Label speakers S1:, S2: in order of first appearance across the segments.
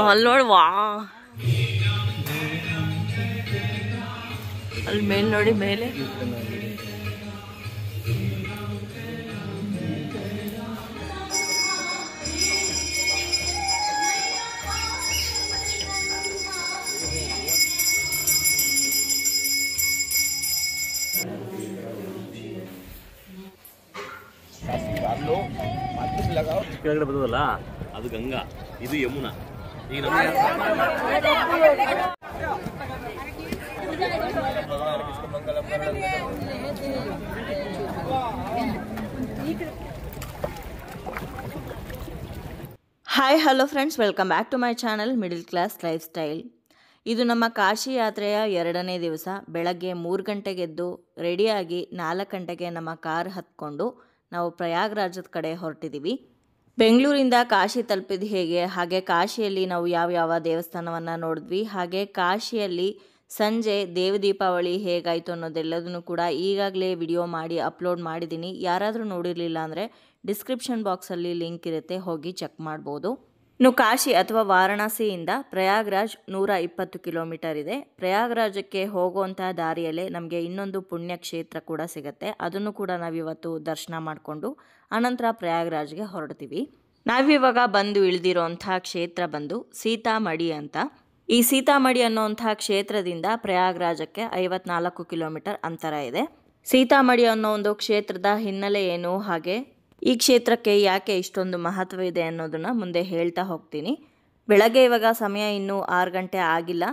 S1: ಅಲ್ಲಿ ನೋಡಿ ವಾ ಅಲ್ಲಿ ಮೇಲೆ ನೋಡಿ ಮೇಲೆ
S2: ಕೆಳಗಡೆ ಬರ್ತದಲ್ಲ ಅದು ಗಂಗಾ, ಇದು ಯಮುನಾ. ಈಗ
S1: hi hello friends, welcome back to my channel middle class lifestyle. ಇದು ನಮ್ಮ ಕಾಶಿ ಯಾತ್ರೆಯ 2ನೇ ದಿವಸ. ಬೆಳಗ್ಗೆ 3 ಗಂಟೆಗೆದ್ದು ರೆಡಿಯಾಗಿ 4 ಗಂಟೆಗೆ ನಮ್ಮ ಕಾರ್ ಹತ್ಕೊಂಡು ನಾವು ಪ್ರಯಾಗ್ರಾಜದ ಕಡೆ ಹೊರಟಿದ್ದೀವಿ. ಬೆಂಗಳೂರಿಂದ ಕಾಶಿ ತಲುಪಿದ್ದು ಹೇಗೆ, ಹಾಗೆ ಕಾಶಿಯಲ್ಲಿ ನಾವು ಯಾವ ದೇವಸ್ಥಾನವನ್ನು ನೋಡಿದ್ವಿ, ಹಾಗೆ ಕಾಶಿಯಲ್ಲಿ ಸಂಜೆ ದೇವ ದೀಪಾವಳಿ ಹೇಗಾಯಿತು ಅನ್ನೋದೆಲ್ಲದನ್ನು ಕೂಡ ಈಗಾಗಲೇ ವಿಡಿಯೋ ಮಾಡಿ ಅಪ್ಲೋಡ್ ಮಾಡಿದ್ದೀನಿ. ಯಾರಾದರೂ ನೋಡಿರಲಿಲ್ಲ ಅಂದರೆ ಡಿಸ್ಕ್ರಿಪ್ಷನ್ ಬಾಕ್ಸಲ್ಲಿ ಲಿಂಕ್ ಇರುತ್ತೆ, ಹೋಗಿ ಚೆಕ್ ಮಾಡ್ಬೋದು. ಇನ್ನು ಕಾಶಿ ಅಥವಾ ವಾರಣಾಸಿಯಿಂದ ಪ್ರಯಾಗ್ರಾಜ್ 120 ಕಿಲೋಮೀಟರ್ ಇದೆ. ಪ್ರಯಾಗ್ರಾಜಕ್ಕೆ ಹೋಗುವಂಥ ದಾರಿಯಲ್ಲೇ ನಮಗೆ ಇನ್ನೊಂದು ಪುಣ್ಯ ಕ್ಷೇತ್ರ ಕೂಡ ಸಿಗುತ್ತೆ. ಅದನ್ನು ಕೂಡ ನಾವಿವತ್ತು ದರ್ಶನ ಮಾಡಿಕೊಂಡು ಅನಂತರ ಪ್ರಯಾಗ್ರಾಜ್ಗೆ ಹೊರಡ್ತೀವಿ. ನಾವಿವಾಗ ಬಂದು ಇಳಿದಿರೋಂಥ ಕ್ಷೇತ್ರ ಬಂದು ಸೀತಾಮಡಿ ಅಂತ. ಈ ಸೀತಾಮಡಿ ಅನ್ನೋಂಥ ಕ್ಷೇತ್ರದಿಂದ ಪ್ರಯಾಗ್ರಾಜಕ್ಕೆ 54 ಕಿಲೋಮೀಟರ್ ಅಂತರ ಇದೆ. ಸೀತಾಮಡಿ ಅನ್ನೋ ಒಂದು ಕ್ಷೇತ್ರದ ಹಿನ್ನೆಲೆ ಏನು, ಹಾಗೆ ಈ ಕ್ಷೇತ್ರಕ್ಕೆ ಯಾಕೆ ಇಷ್ಟೊಂದು ಮಹತ್ವವಿದೆ ಅನ್ನೋದನ್ನು ಮುಂದೆ ಹೇಳ್ತಾ ಹೋಗ್ತೀನಿ. ಬೆಳಗ್ಗೆ ಇವಾಗ ಸಮಯ ಇನ್ನೂ 6 ಗಂಟೆ ಆಗಿಲ್ಲ,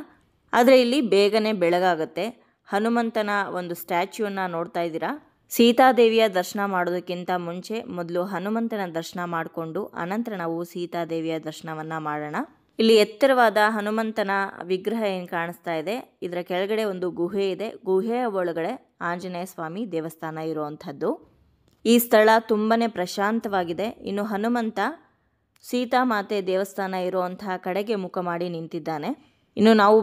S1: ಆದರೆ ಇಲ್ಲಿ ಬೇಗನೆ ಬೆಳಗಾಗುತ್ತೆ. ಹನುಮಂತನ ಒಂದು ಸ್ಟ್ಯಾಚ್ಯೂವನ್ನು ನೋಡ್ತಾ ಇದ್ದೀರಾ. ಸೀತಾದೇವಿಯ ದರ್ಶನ ಮಾಡೋದಕ್ಕಿಂತ ಮುಂಚೆ ಮೊದಲು ಹನುಮಂತನ ದರ್ಶನ ಮಾಡಿಕೊಂಡು ಅನಂತರ ನಾವು ಸೀತಾದೇವಿಯ ದರ್ಶನವನ್ನು ಮಾಡೋಣ. ಇಲ್ಲಿ ಎತ್ತರವಾದ ಹನುಮಂತನ ವಿಗ್ರಹ ಏನು ಕಾಣಿಸ್ತಾ ಇದೆ, ಇದರ ಕೆಳಗಡೆ ಒಂದು ಗುಹೆ ಇದೆ. ಗುಹೆಯ ಒಳಗಡೆ ಆಂಜನೇಯ ಸ್ವಾಮಿ ದೇವಸ್ಥಾನ ಇರುವಂಥದ್ದು. ಈ ಸ್ಥಳ ತುಂಬಾ ಪ್ರಶಾಂತವಾಗಿದೆ. ಇನ್ನು ಹನುಮಂತ ಸೀತಾಮಾತೆ ದೇವಸ್ಥಾನ ಇರುವಂತಹ ಕಡೆಗೆ ಮುಖ ಮಾಡಿ ನಿಂತಿದ್ದಾನೆ. ಇನ್ನು ನಾವು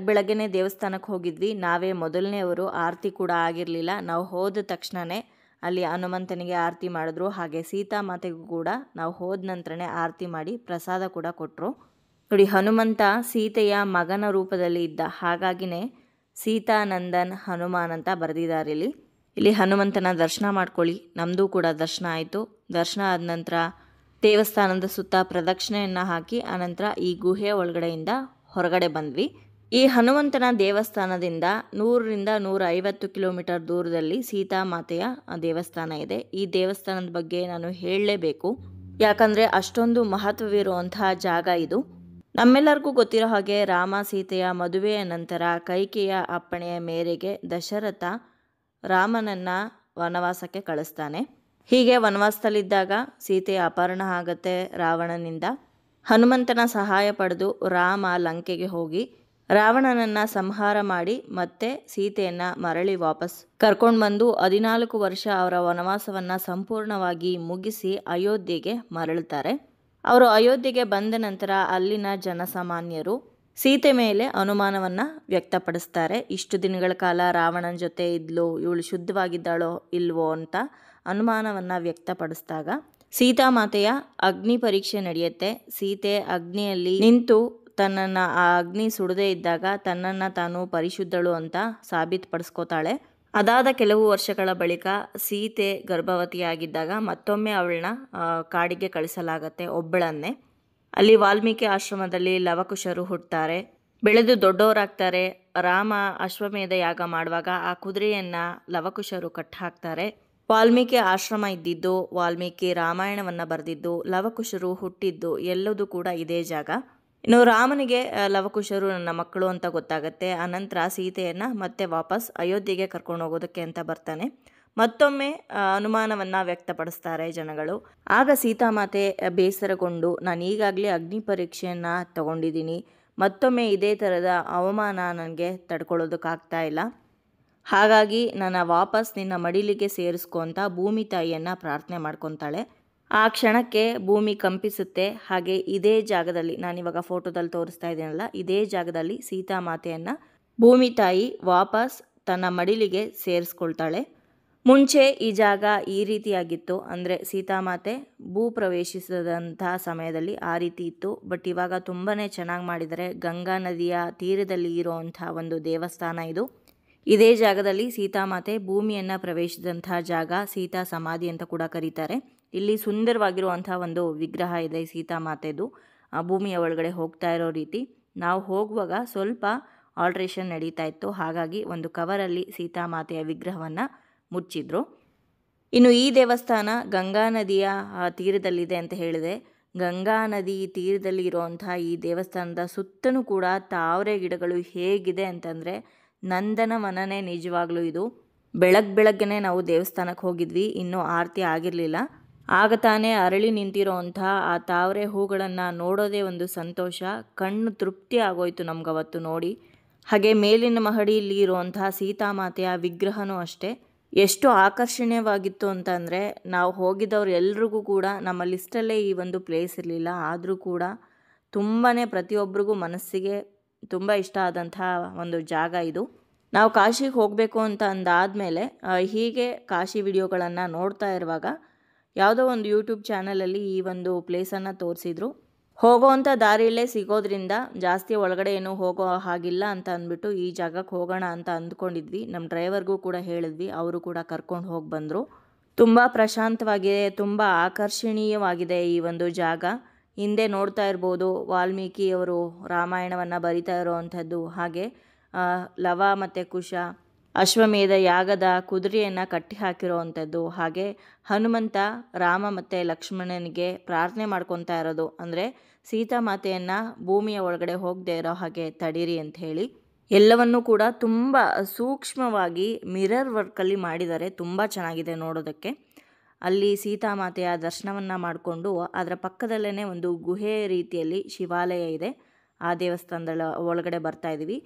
S1: ಬೆಳಗ್ಗೆನೇ ದೇವಸ್ಥಾನಕ್ಕೆ ಹೋಗಿದ್ವಿ. ನಾವೇ ಮೊದಲನೇವರು, ಆರತಿ ಕೂಡ ಆಗಿರಲಿಲ್ಲ. ನಾವು ಹೋದ ತಕ್ಷಣವೇ ಅಲ್ಲಿ ಹನುಮಂತನಿಗೆ ಆರತಿ ಮಾಡಿದ್ರು, ಹಾಗೆ ಸೀತಾಮಾತೆಗೂ ಕೂಡ ನಾವು ಹೋದ ನಂತರನೇ ಆರತಿ ಮಾಡಿ ಪ್ರಸಾದ ಕೂಡ ಕೊಟ್ಟರು. ನೋಡಿ, ಹನುಮಂತ ಸೀತೆಯ ಮಗನ ರೂಪದಲ್ಲಿ ಇದ್ದ, ಹಾಗಾಗಿನೇ ಸೀತಾನಂದನ್ ಹನುಮಾನ್ ಅಂತ ಬರೆದಿದ್ದಾರೆ. ಇಲ್ಲಿ ಹನುಮಂತನ ದರ್ಶನ ಮಾಡ್ಕೊಳ್ಳಿ. ನಮ್ಮದು ಕೂಡ ದರ್ಶನ ಆಯಿತು. ದರ್ಶನ ಆದ ನಂತರ ದೇವಸ್ಥಾನದ ಸುತ್ತ ಪ್ರದಕ್ಷಿಣೆಯನ್ನು ಹಾಕಿ ಅನಂತರ ಈ ಗುಹೆಯ ಒಳಗಡೆಯಿಂದ ಹೊರಗಡೆ ಬಂದ್ವಿ. ಈ ಹನುಮಂತನ ದೇವಸ್ಥಾನದಿಂದ 100ರಿಂದ 150 ಕಿಲೋಮೀಟರ್ ದೂರದಲ್ಲಿ ಸೀತಾಮಾತೆಯ ದೇವಸ್ಥಾನ ಇದೆ. ಈ ದೇವಸ್ಥಾನದ ಬಗ್ಗೆ ನಾನು ಹೇಳಲೇಬೇಕು, ಯಾಕಂದರೆ ಅಷ್ಟೊಂದು ಮಹತ್ವವಿರುವಂತಹ ಜಾಗ ಇದು. ನಮ್ಮೆಲ್ಲರಿಗೂ ಗೊತ್ತಿರೋ ಹಾಗೆ ರಾಮ ಸೀತೆಯ ಮದುವೆಯ ನಂತರ ಕೈಕೆಯ ಅಪ್ಪಣೆಯ ಮೇರೆಗೆ ದಶರಥ ರಾಮನನ್ನು ವನವಾಸಕ್ಕೆ ಕಳಿಸ್ತಾನೆ. ಹೀಗೆ ವನವಾಸದಲ್ಲಿದ್ದಾಗ ಸೀತೆಯ ಅಪಹರಣ ಆಗುತ್ತೆ ರಾವಣನಿಂದ. ಹನುಮಂತನ ಸಹಾಯ ಪಡೆದು ರಾಮ ಲಂಕೆಗೆ ಹೋಗಿ ರಾವಣನನ್ನು ಸಂಹಾರ ಮಾಡಿ ಮತ್ತೆ ಸೀತೆಯನ್ನು ಮರಳಿ ವಾಪಸ್ ಕರ್ಕೊಂಡು ಬಂದು 14 ವರ್ಷ ಅವರ ವನವಾಸವನ್ನು ಸಂಪೂರ್ಣವಾಗಿ ಮುಗಿಸಿ ಅಯೋಧ್ಯೆಗೆ ಮರಳುತ್ತಾರೆ. ಅವರು ಅಯೋಧ್ಯೆಗೆ ಬಂದ ನಂತರ ಅಲ್ಲಿನ ಜನಸಾಮಾನ್ಯರು ಸೀತೆ ಮೇಲೆ ಅನುಮಾನವನ್ನು ವ್ಯಕ್ತಪಡಿಸ್ತಾರೆ. ಇಷ್ಟು ದಿನಗಳ ಕಾಲ ರಾವಣನ ಜೊತೆ ಇದ್ಲು, ಇವಳು ಶುದ್ಧವಾಗಿದ್ದಾಳೋ ಇಲ್ವೋ ಅಂತ ಅನುಮಾನವನ್ನು ವ್ಯಕ್ತಪಡಿಸಿದಾಗ ಸೀತಾಮಾತೆಯ ಅಗ್ನಿ ಪರೀಕ್ಷೆ ನಡೆಯುತ್ತೆ. ಸೀತೆ ಅಗ್ನಿಯಲ್ಲಿ ನಿಂತು ತನ್ನನ್ನು ಆ ಅಗ್ನಿ ಸುಡದೇ ಇದ್ದಾಗ ತನ್ನನ್ನು ತಾನು ಪರಿಶುದ್ಧಳು ಅಂತ ಸಾಬೀತುಪಡಿಸ್ಕೋತಾಳೆ. ಅದಾದ ಕೆಲವು ವರ್ಷಗಳ ಬಳಿಕ ಸೀತೆ ಗರ್ಭವತಿಯಾಗಿದ್ದಾಗ ಮತ್ತೊಮ್ಮೆ ಅವಳನ್ನ ಕಾಡಿಗೆ ಕಳಿಸಲಾಗತ್ತೆ, ಒಬ್ಬಳನ್ನೇ. ಅಲ್ಲಿ ವಾಲ್ಮೀಕಿ ಆಶ್ರಮದಲ್ಲಿ ಲವಕುಶರು ಹುಟ್ಟುತ್ತಾರೆ, ಬೆಳೆದು ದೊಡ್ಡವರಾಗ್ತಾರೆ. ರಾಮ ಅಶ್ವಮೇಧ ಯಾಗ ಮಾಡುವಾಗ ಆ ಕುದುರೆಯನ್ನು ಲವಕುಶರು ಕಟ್ಟಾಕ್ತಾರೆ. ವಾಲ್ಮೀಕಿ ಆಶ್ರಮ ಇದ್ದಿದ್ದು, ವಾಲ್ಮೀಕಿ ರಾಮಾಯಣವನ್ನು ಬರೆದಿದ್ದು, ಲವಕುಶರು ಹುಟ್ಟಿದ್ದು ಎಲ್ಲದೂ ಕೂಡ ಇದೇ ಜಾಗ. ಇನ್ನು ರಾಮನಿಗೆ ಲವಕುಶರು ನನ್ನ ಮಕ್ಕಳು ಅಂತ ಗೊತ್ತಾಗುತ್ತೆ. ಅನಂತರ ಸೀತೆಯನ್ನು ಮತ್ತೆ ವಾಪಸ್ ಅಯೋಧ್ಯೆಗೆ ಕರ್ಕೊಂಡು ಹೋಗೋದಕ್ಕೆ ಅಂತ ಬರ್ತಾನೆ. ಮತ್ತೊಮ್ಮೆ ಅನುಮಾನವನ್ನು ವ್ಯಕ್ತಪಡಿಸ್ತಾರೆ ಜನಗಳು. ಆಗ ಸೀತಾಮಾತೆ ಬೇಸರಗೊಂಡು, ನಾನು ಈಗಾಗಲೇ ಅಗ್ನಿ ಪರೀಕ್ಷೆಯನ್ನು ತಗೊಂಡಿದ್ದೀನಿ, ಮತ್ತೊಮ್ಮೆ ಇದೇ ಥರದ ಅವಮಾನ ನನಗೆ ತಡ್ಕೊಳ್ಳೋದಕ್ಕಾಗ್ತಾ ಇಲ್ಲ, ಹಾಗಾಗಿ ನನ್ನ ವಾಪಸ್ ನಿನ್ನ ಮಡಿಲಿಗೆ ಸೇರಿಸ್ಕೊ ಅಂತ ಭೂಮಿ ತಾಯಿಯನ್ನು ಪ್ರಾರ್ಥನೆ ಮಾಡ್ಕೊತಾಳೆ. ಆ ಕ್ಷಣಕ್ಕೆ ಭೂಮಿ ಕಂಪಿಸುತ್ತೆ. ಹಾಗೆ ಇದೇ ಜಾಗದಲ್ಲಿ, ನಾನಿವಾಗ ಫೋಟೋದಲ್ಲಿ ತೋರಿಸ್ತಾ ಇದ್ದೀನಲ್ಲ, ಇದೇ ಜಾಗದಲ್ಲಿ ಸೀತಾಮಾತೆಯನ್ನು ಭೂಮಿ ತಾಯಿ ವಾಪಸ್ ತನ್ನ ಮಡಿಲಿಗೆ ಸೇರಿಸ್ಕೊಳ್ತಾಳೆ. ಮುಂಚೆ ಈ ಜಾಗ ಈ ರೀತಿಯಾಗಿತ್ತು, ಅಂದರೆ ಸೀತಾಮಾತೆ ಭೂ ಪ್ರವೇಶಿಸಿದಂತಹ ಸಮಯದಲ್ಲಿ ಆ ರೀತಿ ಇತ್ತು. ಬಟ್ ಇವಾಗ ತುಂಬಾ ಚೆನ್ನಾಗಿ ಮಾಡಿದ್ದಾರೆ. ಗಂಗಾ ನದಿಯ ತೀರದಲ್ಲಿ ಇರುವಂಥ ಒಂದು ದೇವಸ್ಥಾನ ಇದು. ಇದೇ ಜಾಗದಲ್ಲಿ ಸೀತಾಮಾತೆ ಭೂಮಿಯನ್ನು ಪ್ರವೇಶಿಸಿದಂತಹ ಜಾಗ ಸೀತಾ ಸಮಾಧಿ ಅಂತ ಕೂಡ ಕರೀತಾರೆ. ಇಲ್ಲಿ ಸುಂದರವಾಗಿರುವಂಥ ಒಂದು ವಿಗ್ರಹ ಇದೆ ಸೀತಾಮಾತೆದು, ಭೂಮಿಯ ಒಳಗಡೆ ಹೋಗ್ತಾ ಇರೋ ರೀತಿ. ನಾವು ಹೋಗುವಾಗ ಸ್ವಲ್ಪ ಆಲ್ಟ್ರೇಷನ್ ನಡೀತಾ ಇತ್ತು, ಹಾಗಾಗಿ ಒಂದು ಕವರಲ್ಲಿ ಸೀತಾಮಾತೆಯ ವಿಗ್ರಹವನ್ನು ಮುಚ್ಚಿದ್ರು. ಇನ್ನು ಈ ದೇವಸ್ಥಾನ ಗಂಗಾ ನದಿಯ ತೀರದಲ್ಲಿದೆ ಅಂತ ಹೇಳಿದೆ. ಗಂಗಾ ನದಿ ತೀರದಲ್ಲಿ ಇರುವಂಥ ಈ ದೇವಸ್ಥಾನದ ಸುತ್ತಲೂ ಕೂಡ ತಾವರೆ ಗಿಡಗಳು ಹೇಗಿದೆ ಅಂತಂದರೆ ನಂದನವನನೇ ನಿಜವಾಗ್ಲೂ ಇದು. ಬೆಳಗ್ಗೆನೆ ನಾವು ದೇವಸ್ಥಾನಕ್ಕೆ ಹೋಗಿದ್ವಿ, ಇನ್ನೂ ಆರತಿ ಆಗಿರಲಿಲ್ಲ. ಆಗ ತಾನೇ ಅರಳಿ ನಿಂತಿರೋವಂಥ ಆ ತಾವರೆ ಹೂಗಳನ್ನು ನೋಡೋದೇ ಒಂದು ಸಂತೋಷ, ಕಣ್ಣು ತೃಪ್ತಿ ಆಗೋಯ್ತು ನಮಗವತ್ತು ನೋಡಿ. ಹಾಗೆ ಮೇಲಿನ ಮಹಡಿಯಲ್ಲಿ ಇರುವಂತಹ ಸೀತಾಮಾತೆಯ ವಿಗ್ರಹನೂ ಅಷ್ಟೇ ಎಷ್ಟು ಆಕರ್ಷಣೀಯವಾಗಿತ್ತು ಅಂತಂದರೆ, ನಾವು ಹೋಗಿದ್ದವ್ರು ಎಲ್ರಿಗೂ ಕೂಡ ನಮ್ಮ ಲಿಸ್ಟಲ್ಲೇ ಈ ಒಂದು ಪ್ಲೇಸ್ ಇರಲಿಲ್ಲ. ಆದರೂ ಕೂಡ ತುಂಬಾ ಪ್ರತಿಯೊಬ್ಬರಿಗೂ ಮನಸ್ಸಿಗೆ ತುಂಬ ಇಷ್ಟ ಆದಂಥ ಒಂದು ಜಾಗ ಇದು. ನಾವು ಕಾಶಿಗೆ ಹೋಗಬೇಕು ಅಂತ ಅಂದಾದಮೇಲೆ ಹೀಗೆ ಕಾಶಿ ವಿಡಿಯೋಗಳನ್ನು ನೋಡ್ತಾ ಇರುವಾಗ ಯಾವುದೋ ಒಂದು ಯೂಟ್ಯೂಬ್ ಚಾನಲಲ್ಲಿ ಈ ಒಂದು ಪ್ಲೇಸನ್ನು ತೋರಿಸಿದ್ರು. ಹೋಗೋವಂಥ ದಾರಿಯಲ್ಲೇ ಸಿಗೋದ್ರಿಂದ ಜಾಸ್ತಿ ಒಳಗಡೆ ಏನೂ ಹೋಗೋ ಹಾಗಿಲ್ಲ ಅಂತ ಅಂದ್ಬಿಟ್ಟು ಈ ಜಾಗಕ್ಕೆ ಹೋಗೋಣ ಅಂತ ಅಂದ್ಕೊಂಡಿದ್ವಿ. ನಮ್ಮ ಡ್ರೈವರ್ಗೂ ಕೂಡ ಹೇಳಿದ್ವಿ, ಅವರು ಕೂಡ ಕರ್ಕೊಂಡು ಹೋಗಿ ಬಂದರು. ತುಂಬ ಪ್ರಶಾಂತವಾಗಿದೆ, ತುಂಬ ಆಕರ್ಷಣೀಯವಾಗಿದೆ ಈ ಒಂದು ಜಾಗ. ಹಿಂದೆ ನೋಡ್ತಾ ಇರ್ಬೋದು ವಾಲ್ಮೀಕಿಯವರು ರಾಮಾಯಣವನ್ನು ಬರಿತಾ ಇರೋವಂಥದ್ದು. ಹಾಗೆ ಲವ ಮತ್ತು ಕುಶ ಅಶ್ವಮೇಧ ಯಾಗದ ಕುದುರೆಯನ್ನು ಕಟ್ಟಿ ಹಾಕಿರೋವಂಥದ್ದು. ಹಾಗೆ ಹನುಮಂತ ರಾಮ ಮತ್ತು ಲಕ್ಷ್ಮಣನಿಗೆ ಪ್ರಾರ್ಥನೆ ಮಾಡ್ಕೊತಾ ಇರೋದು, ಅಂದರೆ ಸೀತಾಮಾತೆಯನ್ನು ಭೂಮಿಯ ಒಳಗಡೆ ಹೋಗದೆ ಇರೋ ಹಾಗೆ ತಡೀರಿ ಅಂತ ಹೇಳಿ. ಎಲ್ಲವನ್ನೂ ಕೂಡ ತುಂಬ ಸೂಕ್ಷ್ಮವಾಗಿ ಮಿರರ್ ವರ್ಕಲ್ಲಿ ಮಾಡಿದ್ದಾರೆ, ತುಂಬ ಚೆನ್ನಾಗಿದೆ ನೋಡೋದಕ್ಕೆ. ಅಲ್ಲಿ ಸೀತಾಮಾತೆಯ ದರ್ಶನವನ್ನು ಮಾಡಿಕೊಂಡು ಅದರ ಪಕ್ಕದಲ್ಲೇ ಒಂದು ಗುಹೆ ರೀತಿಯಲ್ಲಿ ಶಿವಾಲಯ ಇದೆ. ಆ ದೇವಸ್ಥಾನದ ಒಳಗಡೆ ಬರ್ತಾ ಇದ್ದೀವಿ.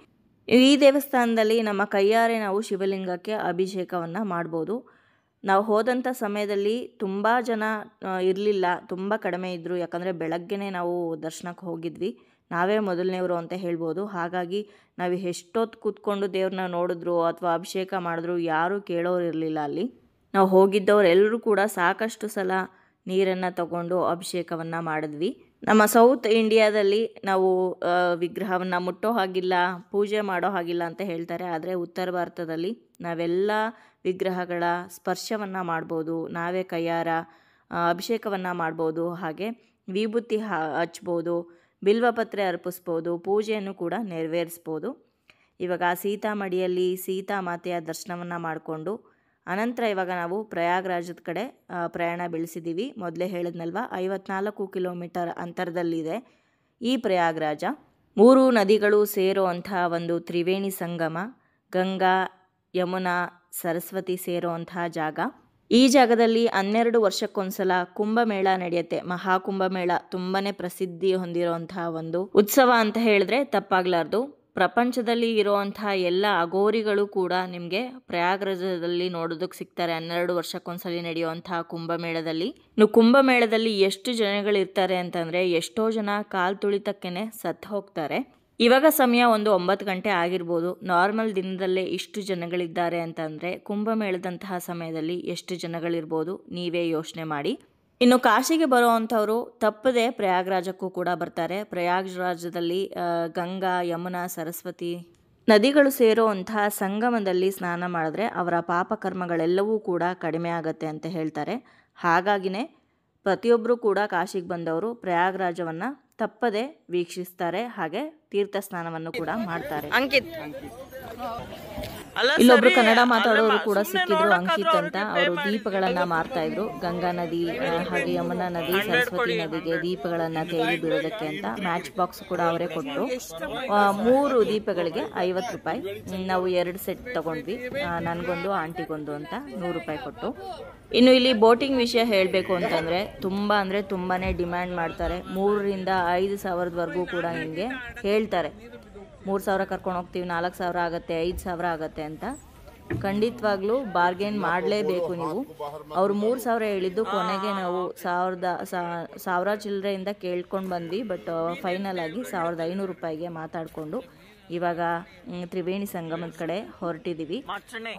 S1: ಈ ದೇವಸ್ಥಾನದಲ್ಲಿ ನಮ್ಮ ಕೈಯಾರೆ ನಾವು ಶಿವಲಿಂಗಕ್ಕೆ ಅಭಿಷೇಕವನ್ನು ಮಾಡ್ಬೋದು. ನಾವು ಹೋದಂಥ ಸಮಯದಲ್ಲಿ ತುಂಬ ಜನ ಇರಲಿಲ್ಲ, ತುಂಬ ಕಡಿಮೆ ಇದ್ದರು. ಯಾಕಂದರೆ ಬೆಳಗ್ಗೆನೇ ನಾವು ದರ್ಶನಕ್ಕೆ ಹೋಗಿದ್ವಿ, ನಾವೇ ಮೊದಲನೇವರು ಅಂತ ಹೇಳ್ಬೋದು. ಹಾಗಾಗಿ ನಾವು ಎಷ್ಟೊತ್ತು ಕೂತ್ಕೊಂಡು ದೇವ್ರನ್ನ ನೋಡಿದ್ರು ಅಥವಾ ಅಭಿಷೇಕ ಮಾಡಿದ್ರು ಯಾರೂ ಕೇಳೋರು ಇರಲಿಲ್ಲ ಅಲ್ಲಿ. ನಾವು ಹೋಗಿದ್ದವ್ರು ಎಲ್ಲರೂ ಕೂಡ ಸಾಕಷ್ಟು ಸಲ ನೀರನ್ನು ತಗೊಂಡು ಅಭಿಷೇಕವನ್ನು ಮಾಡಿದ್ವಿ. ನಮ್ಮ ಸೌತ್ ಇಂಡಿಯಾದಲ್ಲಿ ನಾವು ವಿಗ್ರಹವನ್ನು ಮುಟ್ಟೋ ಹಾಗಿಲ್ಲ, ಪೂಜೆ ಮಾಡೋ ಹಾಗಿಲ್ಲ ಅಂತ ಹೇಳ್ತಾರೆ. ಆದರೆ ಉತ್ತರ ಭಾರತದಲ್ಲಿ ನಾವೆಲ್ಲ ವಿಗ್ರಹಗಳ ಸ್ಪರ್ಶವನ್ನು ಮಾಡ್ಬೋದು, ನಾವೇ ಕೈಯಾರ ಅಭಿಷೇಕವನ್ನು ಮಾಡ್ಬೋದು. ಹಾಗೆ ವಿಭೂತಿ ಹಚ್ಬೋದು, ಬಿಲ್ವಪತ್ರೆ ಅರ್ಪಿಸ್ಬೋದು, ಪೂಜೆಯನ್ನು ಕೂಡ ನೆರವೇರಿಸ್ಬೋದು. ಇವಾಗ ಸೀತಾಮಡಿಯಲ್ಲಿ ಸೀತಾಮಾತೆಯ ದರ್ಶನವನ್ನು ಮಾಡಿಕೊಂಡು ಅನಂತರ ಇವಾಗ ನಾವು ಪ್ರಯಾಗ್ರಾಜದ ಕಡೆ ಪ್ರಯಾಣ ಬೆಳೆಸಿದ್ದೀವಿ. ಮೊದಲೇ ಹೇಳಿದ್ನಲ್ವ 54 ಕಿಲೋಮೀಟರ್ ಅಂತರದಲ್ಲಿದೆ ಈ ಪ್ರಯಾಗ್ರಾಜ. 3 ನದಿಗಳು ಸೇರೋ ಅಂಥ ಒಂದು ತ್ರಿವೇಣಿ ಸಂಗಮ, ಗಂಗಾ ಯಮುನಾ ಸರಸ್ವತಿ ಸೇರೋ ಅಂತಹ ಜಾಗ. ಈ ಜಾಗದಲ್ಲಿ 12 ವರ್ಷಕ್ಕೊಂದ್ಸಲ ಕುಂಭಮೇಳ ನಡೆಯುತ್ತೆ. ಮಹಾಕುಂಭಮೇಳ ತುಂಬಾ ಪ್ರಸಿದ್ಧಿ ಹೊಂದಿರುವಂತಹ ಒಂದು ಉತ್ಸವ ಅಂತ ಹೇಳಿದ್ರೆ ತಪ್ಪಾಗಲಾರ್ದು. ಪ್ರಪಂಚದಲ್ಲಿ ಇರುವಂಥ ಎಲ್ಲ ಅಘೋರಿಗಳು ಕೂಡ ನಿಮಗೆ ಪ್ರಯಾಗ್ರಾಜದಲ್ಲಿ ನೋಡೋದಕ್ಕೆ ಸಿಗ್ತಾರೆ 12 ವರ್ಷಕ್ಕೊಂದ್ಸಲಿ ನಡೆಯುವಂಥ ಕುಂಭಮೇಳದಲ್ಲಿ. ಇನ್ನು ಕುಂಭಮೇಳದಲ್ಲಿ ಎಷ್ಟು ಜನಗಳಿರ್ತಾರೆ ಅಂತಂದರೆ ಎಷ್ಟೋ ಜನ ಕಾಲು ತುಳಿತಕ್ಕೇನೆ ಸತ್ತು ಹೋಗ್ತಾರೆ. ಇವಾಗ ಸಮಯ ಒಂದು 9 ಗಂಟೆ ಆಗಿರ್ಬೋದು. ನಾರ್ಮಲ್ ದಿನದಲ್ಲೇ ಇಷ್ಟು ಜನಗಳಿದ್ದಾರೆ ಅಂತಂದರೆ ಕುಂಭಮೇಳದಂತಹ ಸಮಯದಲ್ಲಿ ಎಷ್ಟು ಜನಗಳಿರ್ಬೋದು ನೀವೇ ಯೋಚನೆ ಮಾಡಿ. ಇನ್ನು ಕಾಶಿಗೆ ಬರುವಂಥವರು ತಪ್ಪದೆ ಪ್ರಯಾಗ್ರಾಜಕ್ಕೂ ಕೂಡ ಬರ್ತಾರೆ. ಪ್ರಯಾಗ್ರಾಜದಲ್ಲಿ ಗಂಗಾ ಯಮುನಾ ಸರಸ್ವತಿ ನದಿಗಳು ಸೇರೋ ಅಂತಹ ಸಂಗಮದಲ್ಲಿ ಸ್ನಾನ ಮಾಡಿದ್ರೆ ಅವರ ಪಾಪಕರ್ಮಗಳೆಲ್ಲವೂ ಕೂಡ ಕಡಿಮೆ ಆಗುತ್ತೆ ಅಂತ ಹೇಳ್ತಾರೆ. ಹಾಗಾಗಿನೇ ಪ್ರತಿಯೊಬ್ಬರು ಕೂಡ ಕಾಶಿಗೆ ಬಂದವರು ಪ್ರಯಾಗ್ರಾಜವನ್ನು ತಪ್ಪದೆ ವೀಕ್ಷಿಸ್ತಾರೆ, ಹಾಗೆ ತೀರ್ಥ ಸ್ನಾನವನ್ನು ಕೂಡ ಮಾಡ್ತಾರೆ. ಇಲ್ಲೊಬ್ರು ಕನ್ನಡ ಮಾತಾಡೋರು ಕೂಡ ಸಿಕ್ಕಿದ್ರು, ಅಂಕಿತ್ ಅಂತ. ಅವರು ದೀಪಗಳನ್ನ ಮಾರ್ತಾ ಇದ್ರು. ಗಂಗಾ ನದಿ ಹಾಗೆ ಯಮುನಾ ನದಿ ಸರಸ್ವತಿ ನದಿಗೆ ದೀಪಗಳನ್ನ ತೇಲಿ ಬೀಳೋದಕ್ಕೆ ಅಂತ ಮ್ಯಾಚ್ ಬಾಕ್ಸ್ ಕೂಡ ಅವರೇ ಕೊಟ್ಟರು. 3 ದೀಪಗಳಿಗೆ 50 ರೂಪಾಯಿ. ನಾವು 2 ಸೆಟ್ ತಗೊಂಡ್ವಿ, ನನಗೊಂದು ಆಂಟಿಗೊಂದು ಅಂತ 100 ರೂಪಾಯಿ ಕೊಟ್ಟು. ಇನ್ನು ಇಲ್ಲಿ ಬೋಟಿಂಗ್ ವಿಷಯ ಹೇಳಬೇಕು ಅಂತಂದರೆ ತುಂಬಾನೇ ಡಿಮ್ಯಾಂಡ್ ಮಾಡ್ತಾರೆ. 3,000 to 5,000ವರೆಗೂ ಕೂಡ ನಿಮಗೆ ಹೇಳ್ತಾರೆ. 3,000 ಕರ್ಕೊಂಡು ಹೋಗ್ತೀವಿ, 4,000 ಆಗುತ್ತೆ, 5,000 ಆಗುತ್ತೆ ಅಂತ. ಖಂಡಿತವಾಗ್ಲೂ ಬಾರ್ಗೇನ್ ಮಾಡಲೇಬೇಕು ನೀವು. ಅವರು 3,000 ಹೇಳಿದ್ದು, ಕೊನೆಗೆ ನಾವು 1,000 ಚಿಲ್ಲರೆಯಿಂದ ಕೇಳ್ಕೊಂಡು ಬಂದ್ವಿ. ಬಟ್ ಫೈನಲ್ ಆಗಿ 1,500 ರೂಪಾಯಿಗೆ ಮಾತಾಡಿಕೊಂಡು ಇವಾಗ ತ್ರಿವೇಣಿ ಸಂಗಮದ ಕಡೆ ಹೊರಟಿದ್ದೀವಿ.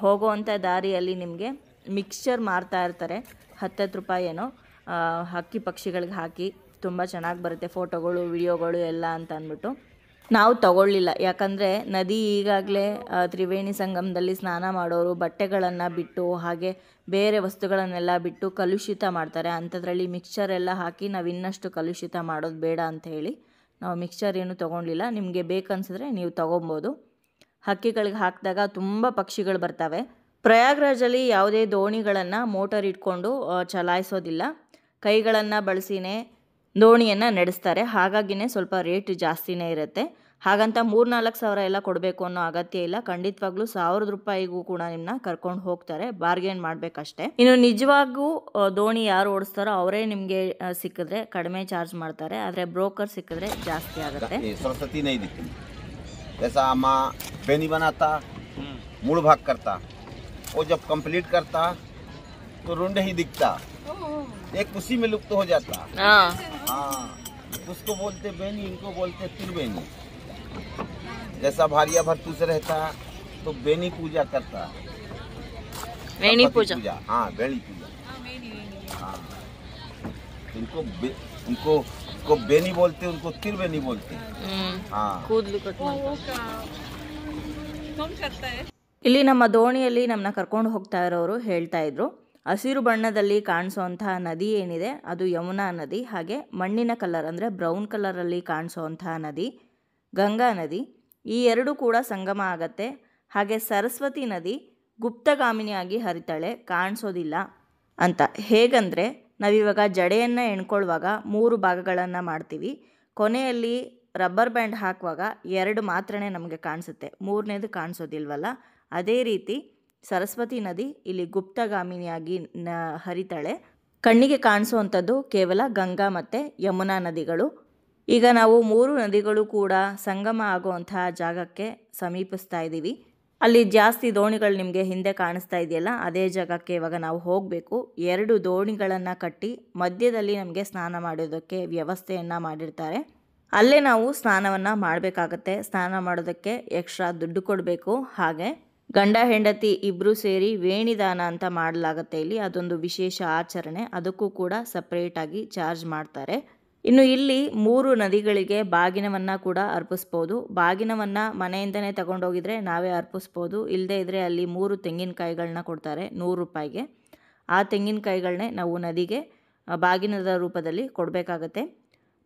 S1: ಹೋಗುವಂಥ ದಾರಿಯಲ್ಲಿ ನಿಮಗೆ ಮಿಕ್ಸ್ಚರ್ ಮಾರ್ತಾ ಇರ್ತಾರೆ, 10 ರೂಪಾಯಿ ಏನೋ ಹಕ್ಕಿ ಪಕ್ಷಿಗಳಿಗೆ ಹಾಕಿ. ತುಂಬ ಚೆನ್ನಾಗಿ ಬರುತ್ತೆ ಫೋಟೋಗಳು ವಿಡಿಯೋಗಳು ಎಲ್ಲ ಅಂತ ಅಂದ್ಬಿಟ್ಟು ನಾವು ತಗೊಳ್ಳಿಲ್ಲ. ಯಾಕಂದರೆ ನದಿ ಈಗಾಗಲೇ ತ್ರಿವೇಣಿ ಸಂಗಮದಲ್ಲಿ ಸ್ನಾನ ಮಾಡೋರು ಬಟ್ಟೆಗಳನ್ನು ಬಿಟ್ಟು ಹಾಗೆ ಬೇರೆ ವಸ್ತುಗಳನ್ನೆಲ್ಲ ಬಿಟ್ಟು ಕಲುಷಿತ ಮಾಡ್ತಾರೆ. ಅಂಥದ್ರಲ್ಲಿ ಮಿಕ್ಸ್ಚರ್ ಎಲ್ಲ ಹಾಕಿ ನಾವು ಇನ್ನಷ್ಟು ಕಲುಷಿತ ಮಾಡೋದು ಬೇಡ ಅಂತ ಹೇಳಿ ನಾವು ಮಿಕ್ಸ್ಚರ್ ಏನು ತೊಗೊಳ್ಳಿಲ್ಲ. ನಿಮಗೆ ಬೇಕನ್ಸಿದ್ರೆ ನೀವು ತೊಗೊಬೋದು. ಹಕ್ಕಿಗಳಿಗೆ ಹಾಕಿದಾಗ ತುಂಬ ಪಕ್ಷಿಗಳು ಬರ್ತವೆ. ಪ್ರಯಾಗ್ರಾಜಲ್ಲಿ ಯಾವುದೇ ದೋಣಿಗಳನ್ನು ಮೋಟರ್ ಇಟ್ಕೊಂಡು ಚಲಾಯಿಸೋದಿಲ್ಲ, ಕೈಗಳನ್ನು ಬಳಸಿನೇ ದೋಣಿಯನ್ನು ನಡೆಸ್ತಾರೆ. ಹಾಗಾಗಿನೇ ಸ್ವಲ್ಪ ರೇಟ್ ಜಾಸ್ತಿನೇ ಇರುತ್ತೆ. ಹಾಗಂತ 3-4 ಸಾವಿರ ಎಲ್ಲ ಕೊಡಬೇಕು ಅನ್ನೋ ಅಗತ್ಯ ಇಲ್ಲ. ಖಂಡಿತವಾಗ್ಲೂ 1000 ರೂಪಾಯಿಗೂ ಕೂಡ ನಿಮ್ಮನ್ನ ಕರ್ಕೊಂಡು ಹೋಗ್ತಾರೆ, ಬಾರ್ಗೇನ್ ಮಾಡಬೇಕಷ್ಟೇ. ಇನ್ನು ನಿಜವಾಗೂ ದೋಣಿ ಯಾರು ಓಡಿಸ್ತಾರೋ ಅವರೇ ನಿಮಗೆ ಸಿಕ್ಕಿದ್ರೆ ಕಡಿಮೆ ಚಾರ್ಜ್ ಮಾಡ್ತಾರೆ, ಆದರೆ ಬ್ರೋಕರ್ ಸಿಕ್ಕಿದ್ರೆ ಜಾಸ್ತಿ ಆಗುತ್ತೆ.
S3: सरस्वती नहीं दिखती, जैसा माँ बेनी बनाता मूड भाग करता, वो जब कंप्लीट करता तो रुंड ही दिखता, एक उसी में लुप्त हो जाता। हाँ, उसको बोलते बेनी, इनको बोलते त्रिवेणी। जैसा भारिया भरतू से रहता तो बेनी पूजा करता,
S1: वेणी पूजा।
S3: हाँ, बेनी पूजा। हाँ, इनको उनको बेनी बोलते, उनको त्रिवेणी बोलते। हाँ,
S1: ಕೂದಲು ಕಟ್ ಇಲ್ಲಿ ನಮ್ಮ ದೋಣಿಯಲ್ಲಿ ನಮ್ಮನ್ನ ಕರ್ಕೊಂಡು ಹೋಗ್ತಾ ಇರೋರು ಹೇಳ್ತಾ ಇದ್ರು, ಹಸಿರು ಬಣ್ಣದಲ್ಲಿ ಕಾಣಿಸೋವಂತಹ ನದಿ ಏನಿದೆ ಅದು ಯಮುನಾ ನದಿ, ಹಾಗೆ ಮಣ್ಣಿನ ಕಲರ್ ಅಂದರೆ ಬ್ರೌನ್ ಕಲರಲ್ಲಿ ಕಾಣಿಸೋವಂತಹ ನದಿ ಗಂಗಾ ನದಿ. ಈ ಎರಡು ಕೂಡ ಸಂಗಮ ಆಗತ್ತೆ. ಹಾಗೆ ಸರಸ್ವತಿ ನದಿ ಗುಪ್ತಗಾಮಿನಿಯಾಗಿ ಹರಿತಾಳೆ, ಕಾಣಿಸೋದಿಲ್ಲ ಅಂತ. ಹೇಗಂದರೆ ನಾವಿವಾಗ ಜಡೆಯನ್ನು ಎಣ್ಕೊಳ್ಳುವಾಗ 3 ಭಾಗಗಳನ್ನು ಮಾಡ್ತೀವಿ, ಕೊನೆಯಲ್ಲಿ ರಬ್ಬರ್ ಬ್ಯಾಂಡ್ ಹಾಕುವಾಗ 2 ಮಾತ್ರನೇ ನಮಗೆ ಕಾಣಿಸುತ್ತೆ, 3ನೇದು ಕಾಣಿಸೋದಿಲ್ವಲ್ಲ. ಅದೇ ರೀತಿ ಸರಸ್ವತಿ ನದಿ ಇಲ್ಲಿ ಗುಪ್ತಗಾಮಿನಿಯಾಗಿ ಹರಿತಾಳೆ. ಕಣ್ಣಿಗೆ ಕಾಣಿಸುವಂಥದ್ದು ಕೇವಲ ಗಂಗಾ ಮತ್ತು ಯಮುನಾ ನದಿಗಳು. ಈಗ ನಾವು 3 ನದಿಗಳು ಕೂಡ ಸಂಗಮ ಆಗುವಂತಹ ಜಾಗಕ್ಕೆ ಸಮೀಪಿಸ್ತಾ ಇದ್ದೀವಿ. ಅಲ್ಲಿ ಜಾಸ್ತಿ ದೋಣಿಗಳು ನಿಮಗೆ ಹಿಂದೆ ಕಾಣಿಸ್ತಾ ಇದೆಯಲ್ಲ, ಅದೇ ಜಾಗಕ್ಕೆ ಇವಾಗ ನಾವು ಹೋಗಬೇಕು. 2 ದೋಣಿಗಳನ್ನು ಕಟ್ಟಿ ಮಧ್ಯದಲ್ಲಿ ನಮಗೆ ಸ್ನಾನ ಮಾಡೋದಕ್ಕೆ ವ್ಯವಸ್ಥೆಯನ್ನು ಮಾಡಿರ್ತಾರೆ. ಅಲ್ಲೇ ನಾವು ಸ್ನಾನವನ್ನು ಮಾಡಬೇಕಾಗತ್ತೆ. ಸ್ನಾನ ಮಾಡೋದಕ್ಕೆ ಎಕ್ಸ್ಟ್ರಾ ದುಡ್ಡು ಕೊಡಬೇಕು. ಹಾಗೆ ಗಂಡ ಹೆಂಡತಿ ಇಬ್ಬರು ಸೇರಿ ವೇಣಿದಾನ ಅಂತ ಮಾಡಲಾಗುತ್ತೆ ಇಲ್ಲಿ, ಅದೊಂದು ವಿಶೇಷ ಆಚರಣೆ, ಅದಕ್ಕೂ ಕೂಡ ಸಪ್ರೇಟಾಗಿ ಚಾರ್ಜ್ ಮಾಡ್ತಾರೆ. ಇನ್ನು ಇಲ್ಲಿ 3 ನದಿಗಳಿಗೆ ಬಾಗಿನವನ್ನು ಕೂಡ ಅರ್ಪಿಸ್ಬೋದು. ಬಾಗಿನವನ್ನು ಮನೆಯಿಂದನೇ ತಗೊಂಡೋಗಿದ್ರೆ ನಾವೇ ಅರ್ಪಿಸ್ಬೋದು, ಇಲ್ಲದೇ ಇದ್ದರೆ ಅಲ್ಲಿ 3 ತೆಂಗಿನಕಾಯಿಗಳನ್ನ ಕೊಡ್ತಾರೆ 100 ರೂಪಾಯಿಗೆ. ಆ ತೆಂಗಿನಕಾಯಿಗಳನ್ನೇ ನಾವು ನದಿಗೆ ಬಾಗಿನದ ರೂಪದಲ್ಲಿ ಕೊಡಬೇಕಾಗತ್ತೆ.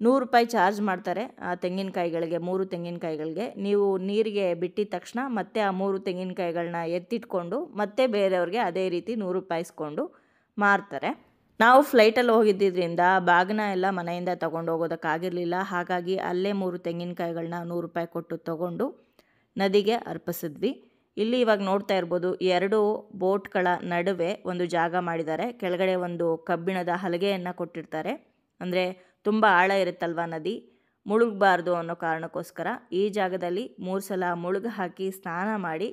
S1: 100 ರೂಪಾಯಿ ಚಾರ್ಜ್ ಮಾಡ್ತಾರೆ ಆ ತೆಂಗಿನಕಾಯಿಗಳಿಗೆ, 3 ತೆಂಗಿನಕಾಯಿಗಳಿಗೆ. ನೀವು ನೀರಿಗೆ ಬಿಟ್ಟಿದ ತಕ್ಷಣ ಮತ್ತೆ ಆ 3 ತೆಂಗಿನಕಾಯಿಗಳನ್ನ ಎತ್ತಿಟ್ಕೊಂಡು ಮತ್ತೆ ಬೇರೆಯವ್ರಿಗೆ ಅದೇ ರೀತಿ 100 ರೂಪಾಯಿ ಇಸ್ಕೊಂಡು ಮಾರ್ತಾರೆ. ನಾವು ಫ್ಲೈಟಲ್ಲಿ ಹೋಗಿದ್ದರಿಂದ ಬಾಗಿನ ಎಲ್ಲ ಮನೆಯಿಂದ ತೊಗೊಂಡು ಹೋಗೋದಕ್ಕಾಗಿರಲಿಲ್ಲ. ಹಾಗಾಗಿ ಅಲ್ಲೇ 3 ತೆಂಗಿನಕಾಯಿಗಳನ್ನ 100 ರೂಪಾಯಿ ಕೊಟ್ಟು ತೊಗೊಂಡು ನದಿಗೆ ಅರ್ಪಿಸಿದ್ವಿ. ಇಲ್ಲಿ ಇವಾಗ ನೋಡ್ತಾ ಇರ್ಬೋದು 2 ಬೋಟ್ಗಳ ನಡುವೆ ಒಂದು ಜಾಗ ಮಾಡಿದ್ದಾರೆ. ಕೆಳಗಡೆ ಒಂದು ಕಬ್ಬಿಣದ ಹಲಗೆಯನ್ನು ಕೊಟ್ಟಿರ್ತಾರೆ. ಅಂದರೆ ತುಂಬ ಆಳ ಇರುತ್ತಲ್ವ ನದಿ, ಮುಳುಗಬಾರ್ದು ಅನ್ನೋ ಕಾರಣಕ್ಕೋಸ್ಕರ ಈ ಜಾಗದಲ್ಲಿ 3 ಸಲ ಮುಳುಗು ಹಾಕಿ ಸ್ನಾನ ಮಾಡಿ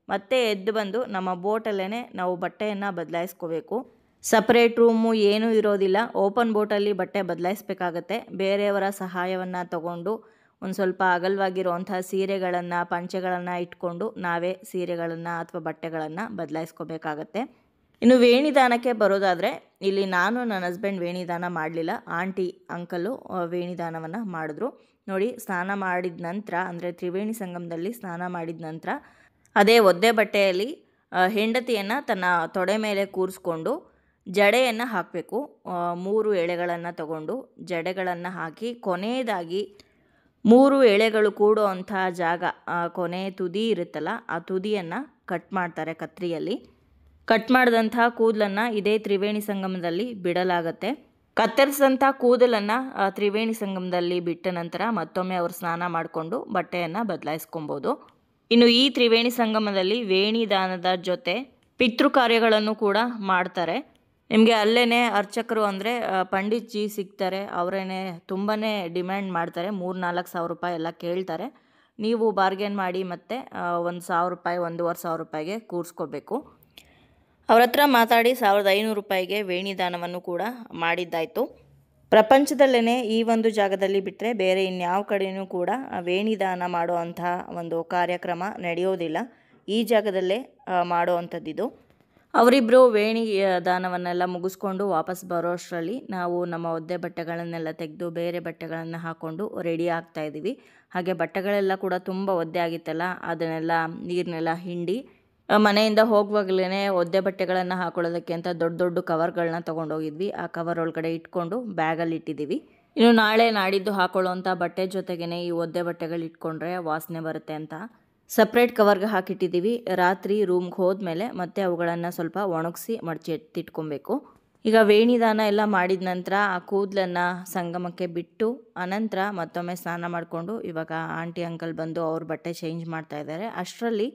S1: ಮತ್ತೆ ಎದ್ದು ಬಂದು ನಮ್ಮ ಬೋಟಲ್ಲೇ ನಾವು ಬಟ್ಟೆಯನ್ನು ಬದಲಾಯಿಸ್ಕೋಬೇಕು. ಸಪ್ರೇಟ್ ರೂಮು ಏನೂ ಇರೋದಿಲ್ಲ. ಓಪನ್ ಬೋಟಲ್ಲಿ ಬಟ್ಟೆ ಬದಲಾಯಿಸ್ಬೇಕಾಗತ್ತೆ. ಬೇರೆಯವರ ಸಹಾಯವನ್ನು ತಗೊಂಡು ಒಂದು ಸ್ವಲ್ಪ ಅಗಲವಾಗಿರುವಂಥ ಸೀರೆಗಳನ್ನು ಪಂಚೆಗಳನ್ನು ಇಟ್ಕೊಂಡು ನಾವೇ ಸೀರೆಗಳನ್ನು ಅಥವಾ ಬಟ್ಟೆಗಳನ್ನು ಬದಲಾಯಿಸ್ಕೋಬೇಕಾಗತ್ತೆ. ಇನ್ನು ವೇಣಿದಾನಕ್ಕೆ ಬರೋದಾದರೆ ಇಲ್ಲಿ ನಾನು ನನ್ನ ಹಸ್ಬೆಂಡ್ ವೇಣಿದಾನ ಮಾಡಲಿಲ್ಲ, ಆಂಟಿ ಅಂಕಲು ವೇಣಿದಾನವನ್ನು ಮಾಡಿದ್ರು. ನೋಡಿ, ಸ್ನಾನ ಮಾಡಿದ ನಂತರ ಅಂದರೆ ತ್ರಿವೇಣಿ ಸಂಗಮದಲ್ಲಿ ಸ್ನಾನ ಮಾಡಿದ ನಂತರ ಅದೇ ಒದ್ದೆ ಬಟ್ಟೆಯಲ್ಲಿ ಹೆಂಡತಿಯನ್ನು ತನ್ನ ತೊಡೆ ಮೇಲೆ ಕೂರಿಸ್ಕೊಂಡು ಜಡೆಯನ್ನು ಹಾಕಬೇಕು. 3 ಎಳೆಗಳನ್ನು ತಗೊಂಡು ಜಡೆಗಳನ್ನು ಹಾಕಿ ಕೊನೆಯದಾಗಿ 3 ಎಳೆಗಳು ಕೂಡೋ ಅಂಥ ಜಾಗ ಕೊನೆ ತುದಿ ಇರುತ್ತಲ್ಲ, ಆ ತುದಿಯನ್ನು ಕಟ್ ಮಾಡ್ತಾರೆ ಕತ್ರಿಯಲ್ಲಿ. ಕಟ್ ಮಾಡಿದಂಥ ಕೂದಲನ್ನು ಇದೇ ತ್ರಿವೇಣಿ ಸಂಗಮದಲ್ಲಿ ಬಿಡಲಾಗತ್ತೆ. ಕತ್ತರಿಸಿದಂಥ ಕೂದಲನ್ನು ತ್ರಿವೇಣಿ ಸಂಗಮದಲ್ಲಿ ಬಿಟ್ಟ ನಂತರ ಮತ್ತೊಮ್ಮೆ ಅವರು ಸ್ನಾನ ಮಾಡಿಕೊಂಡು ಬಟ್ಟೆಯನ್ನು ಬದಲಾಯಿಸ್ಕೊಬೋದು. ಇನ್ನು ಈ ತ್ರಿವೇಣಿ ಸಂಗಮದಲ್ಲಿ ವೇಣಿದಾನದ ಜೊತೆ ಪಿತೃ ಕಾರ್ಯಗಳನ್ನು ಕೂಡ ಮಾಡ್ತಾರೆ. ನಿಮಗೆ ಅಲ್ಲೇ ಅರ್ಚಕರು ಅಂದರೆ ಪಂಡಿತ್ ಜಿ ಸಿಗ್ತಾರೆ, ಅವರೇನೆ ತುಂಬಾ ಡಿಮ್ಯಾಂಡ್ ಮಾಡ್ತಾರೆ. 3-4 ಸಾವಿರ ರೂಪಾಯಿ ಎಲ್ಲ ಕೇಳ್ತಾರೆ. ನೀವು ಬಾರ್ಗೇನ್ ಮಾಡಿ ಮತ್ತೆ 1,000 ರೂಪಾಯಿ 1,500 ರೂಪಾಯಿಗೆ ಕೂರಿಸ್ಕೋಬೇಕು. ಅವ್ರ ಹತ್ರ ಮಾತಾಡಿ 1,500 ರೂಪಾಯಿಗೆ ವೇಣಿದಾನವನ್ನು ಕೂಡ ಮಾಡಿದ್ದಾಯಿತು. ಪ್ರಪಂಚದಲ್ಲೇ ಈ ಒಂದು ಜಾಗದಲ್ಲಿ ಬಿಟ್ಟರೆ ಬೇರೆ ಇನ್ಯಾವ ಕಡೆಯೂ ಕೂಡ ವೇಣಿದಾನ ಮಾಡೋ ಅಂಥ ಒಂದು ಕಾರ್ಯಕ್ರಮ ನಡೆಯೋದಿಲ್ಲ. ಈ ಜಾಗದಲ್ಲೇ ಮಾಡೋ ಅಂಥದ್ದಿದು. ಅವರಿಬ್ಬರು ವೇಣಿ ದಾನವನ್ನೆಲ್ಲ ಮುಗಿಸ್ಕೊಂಡು ವಾಪಸ್ ಬರೋ ಅಷ್ಟರಲ್ಲಿ ನಾವು ನಮ್ಮ ಒದ್ದೆ ಬಟ್ಟೆಗಳನ್ನೆಲ್ಲ ತೆಗೆದು ಬೇರೆ ಬಟ್ಟೆಗಳನ್ನು ಹಾಕ್ಕೊಂಡು ರೆಡಿ ಆಗ್ತಾ ಇದ್ದೀವಿ. ಹಾಗೆ ಬಟ್ಟೆಗಳೆಲ್ಲ ಕೂಡ ತುಂಬ ಒದ್ದೆ ಆಗಿತ್ತಲ್ಲ, ಅದನ್ನೆಲ್ಲ ನೀರನ್ನೆಲ್ಲ ಹಿಂಡಿ ಮನೆಯಿಂದ ಹೋಗುವಾಗಲೇ ಒದ್ದೆ ಬಟ್ಟೆಗಳನ್ನು ಹಾಕೊಳ್ಳೋದಕ್ಕೆ ಅಂತ ದೊಡ್ಡ ದೊಡ್ಡ ಕವರ್ಗಳನ್ನ ತೊಗೊಂಡೋಗಿದ್ವಿ. ಆ ಕವರ್ ಒಳಗಡೆ ಇಟ್ಕೊಂಡು ಬ್ಯಾಗಲ್ಲಿ ಇಟ್ಟಿದ್ದೀವಿ. ಇನ್ನು ನಾಳೆ ನಾಡಿದ್ದು ಹಾಕೊಳ್ಳೋವಂಥ ಬಟ್ಟೆ ಜೊತೆಗೇ ಈ ಒದ್ದೆ ಬಟ್ಟೆಗಳು ಇಟ್ಕೊಂಡ್ರೆ ವಾಸನೆ ಬರುತ್ತೆ ಅಂತ ಸಪ್ರೇಟ್ ಕವರ್ಗೆ ಹಾಕಿಟ್ಟಿದ್ದೀವಿ. ರಾತ್ರಿ ರೂಮ್ಗೆ ಹೋದ್ಮೇಲೆ ಮತ್ತೆ ಅವುಗಳನ್ನು ಸ್ವಲ್ಪ ಒಣಗಿಸಿ ಮಡಚಿ ಎತ್ತಿಟ್ಕೊಬೇಕು. ಈಗ ವೇಣಿದಾನ ಎಲ್ಲ ಮಾಡಿದ ನಂತರ ಆ ಕೂದಲನ್ನು ಸಂಗಮಕ್ಕೆ ಬಿಟ್ಟು ಅನಂತರ ಮತ್ತೊಮ್ಮೆ ಸ್ನಾನ ಮಾಡಿಕೊಂಡು ಇವಾಗ ಆಂಟಿ ಅಂಕಲ್ ಬಂದು ಅವ್ರ ಬಟ್ಟೆ ಚೇಂಜ್ ಮಾಡ್ತಾ ಇದ್ದಾರೆ. ಅಷ್ಟರಲ್ಲಿ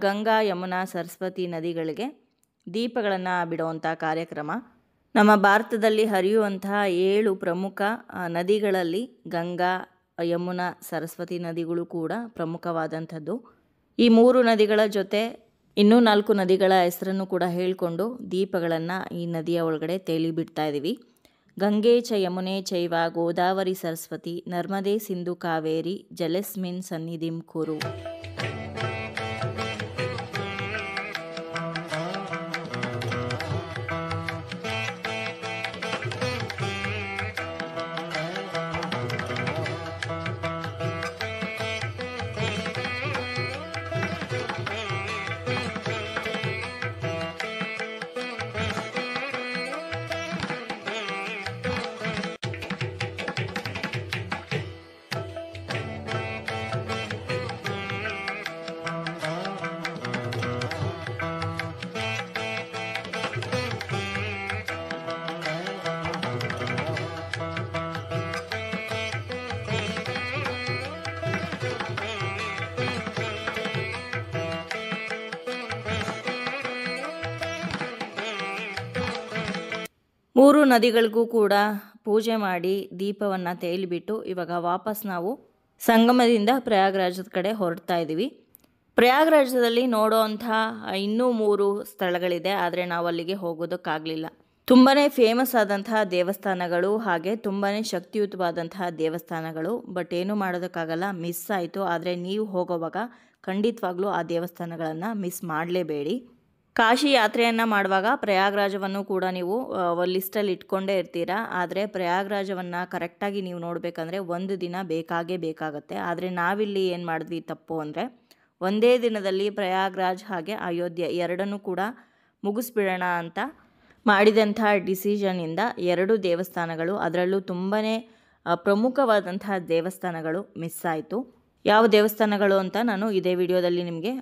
S1: ಗಂಗಾ, ಯಮುನಾ, ಸರಸ್ವತಿ ನದಿಗಳಿಗೆ ದೀಪಗಳನ್ನು ಬಿಡುವಂಥ ಕಾರ್ಯಕ್ರಮ. ನಮ್ಮ ಭಾರತದಲ್ಲಿ ಹರಿಯುವಂತಹ 7 ಪ್ರಮುಖ ನದಿಗಳಲ್ಲಿ ಗಂಗಾ, ಯಮುನಾ, ಸರಸ್ವತಿ ನದಿಗಳು ಕೂಡ ಪ್ರಮುಖವಾದಂಥದ್ದು. ಈ 3 ನದಿಗಳ ಜೊತೆ ಇನ್ನೂ 4 ನದಿಗಳ ಹೆಸರನ್ನು ಕೂಡ ಹೇಳಿಕೊಂಡು ದೀಪಗಳನ್ನು ಈ ನದಿಯ ಒಳಗಡೆ ತೇಲಿ ಬಿಡ್ತಾ ಇದ್ದೀವಿ. ಗಂಗೆ ಚ ಯಮುನೆ ಚೈವ ಗೋದಾವರಿ ಸರಸ್ವತಿ ನರ್ಮದೆ ಸಿಂಧು ಕಾವೇರಿ ಜಲೆಸ್ಮಿನ್ ಸನ್ನಿಧಿಂ ಕುರು. ಮೂರು ನದಿಗಳಿಗೂ ಕೂಡ ಪೂಜೆ ಮಾಡಿ ದೀಪವನ್ನು ತೇಲಿಬಿಟ್ಟು ಇವಾಗ ವಾಪಸ್ ನಾವು ಸಂಗಮದಿಂದ ಪ್ರಯಾಗರಾಜದ ಕಡೆ ಹೊರಡ್ತಾ ಇದ್ದೀವಿ. ಪ್ರಯಾಗರಾಜದಲ್ಲಿ ನೋಡೋವಂಥ ಇನ್ನೂ 3 ಸ್ಥಳಗಳಿದೆ, ಆದರೆ ನಾವು ಅಲ್ಲಿಗೆ ಹೋಗೋದಕ್ಕಾಗಲಿಲ್ಲ. ತುಂಬಾ ಫೇಮಸ್ ಆದಂತಹ ದೇವಸ್ಥಾನಗಳು, ಹಾಗೆ ತುಂಬಾ ಶಕ್ತಿಯುತವಾದಂತಹ ದೇವಸ್ಥಾನಗಳು. ಬಟ್ ಏನೂ ಮಾಡೋದಕ್ಕಾಗಲ್ಲ, ಮಿಸ್ ಆಯಿತು. ಆದರೆ ನೀವು ಹೋಗೋವಾಗ ಖಂಡಿತವಾಗ್ಲೂ ಆ ದೇವಸ್ಥಾನಗಳನ್ನು ಮಿಸ್ ಮಾಡಲೇಬೇಡಿ. ಕಾಶಿ ಯಾತ್ರೆಯನ್ನು ಮಾಡುವಾಗ ಪ್ರಯಾಗರಾಜವನ್ನು ಕೂಡ ನೀವು ಲಿಸ್ಟಲ್ಲಿ ಇಟ್ಕೊಂಡೇ ಇರ್ತೀರಾ. ಆದರೆ ಪ್ರಯಾಗರಾಜವನ್ನು ಕರೆಕ್ಟಾಗಿ ನೀವು ನೋಡಬೇಕಂದ್ರೆ 1 ದಿನ ಬೇಕಾಗುತ್ತೆ. ಆದರೆ ನಾವಿಲ್ಲಿ ಏನು ಮಾಡಿದ್ವಿ ತಪ್ಪು ಅಂದರೆ, ಒಂದೇ ದಿನದಲ್ಲಿ ಪ್ರಯಾಗರಾಜ್ ಹಾಗೆ ಅಯೋಧ್ಯೆ ಎರಡನ್ನೂ ಕೂಡ ಮುಗಿಸ್ಬಿಡೋಣ ಅಂತ ಮಾಡಿದಂಥ ಡಿಸಿಷನಿಂದ 2 ದೇವಸ್ಥಾನಗಳು, ಅದರಲ್ಲೂ ತುಂಬಾ ಪ್ರಮುಖವಾದಂತಹ ದೇವಸ್ಥಾನಗಳು ಮಿಸ್ ಆಯಿತು. ಯಾವ ದೇವಸ್ಥಾನಗಳು ಅಂತ ನಾನು ಇದೇ ವಿಡಿಯೋದಲ್ಲಿ ನಿಮಗೆ